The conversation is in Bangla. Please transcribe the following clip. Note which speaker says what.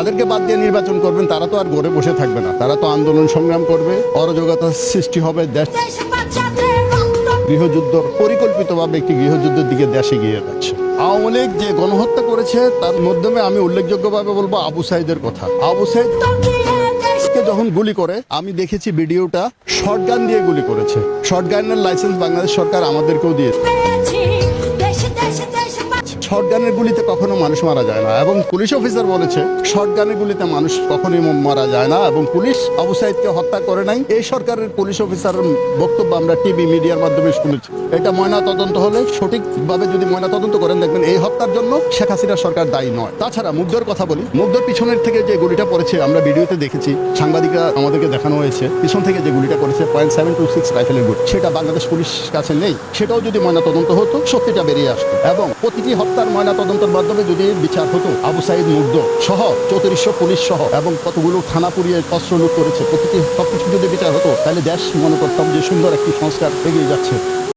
Speaker 1: যাদেরকে বাদ দিয়ে নির্বাচন করবেন তারা তো আর ঘরে বসে থাকবে না, তারা তো আন্দোলন সংগ্রাম করবে, অরাজকতার সৃষ্টি হবে, দেশ গৃহযুদ্ধ পরিকল্পিতভাবে একটি গৃহযুদ্ধের দিকে দেশে গিয়ে যাচ্ছে। আওয়ামী লীগ যে গণহত্যা করেছে তার মাধ্যমে আমি উল্লেখযোগ্যভাবে বলবো আবু সাইদের কথা। আবু সাইদ যখন গুলি করে আমি দেখেছি ভিডিওটা, শর্টগান দিয়ে গুলি করেছে। শর্টগানের লাইসেন্স বাংলাদেশ সরকার আমাদেরকেও দিয়েছে। শর্টগানের গুলিতে কখনো মানুষ মারা যায় না, এবং পুলিশ অফিসার বলেছে শর্টগানের গুলিতে মানুষ কখনোই মারা যায় না, এবং পুলিশ আবু সাইদকে হত্যা করে নাই। এই সরকারের পুলিশ অফিসারের বক্তব্য আমরা টিভি মিডিয়ার মাধ্যমে শুনেছি। এটা ময়না তদন্ত হলে, সঠিকভাবে যদি ময়না তদন্ত করেন, দেখবেন এই হত্যার জন্য শেখ হাসিনা সরকার দায়ী নয়। তাছাড়া মুগ্ধর কথা বলি, মুগ্ধর পিছনের থেকে যে গুলিটা পড়েছে আমরা ভিডিওতে দেখেছি, সাংবাদিকরা আমাদেরকে দেখানো হয়েছে, পিছন থেকে যে গুলিটা করেছে .726 রাইফেলের গুলি, সেটা বাংলাদেশ পুলিশ কাছে নেই। সেটাও যদি ময়না তদন্ত হতো সত্যিটা বেরিয়ে আসতো, এবং প্রতিটি হত্যার ময়না তদন্তের মাধ্যমে যদি বিচার হতো, আবু সাইদ, মুগ্ধ সহ 3400 পুলিশ সহ এবং কতগুলো থানা পুড়িয়ে অস্ত্র লুট করেছে, প্রতিটি সবকিছু যদি বিচার হতো, তাহলে দেশ মনে করতাম যে সুন্দর একটি সংস্কার এগিয়ে যাচ্ছে।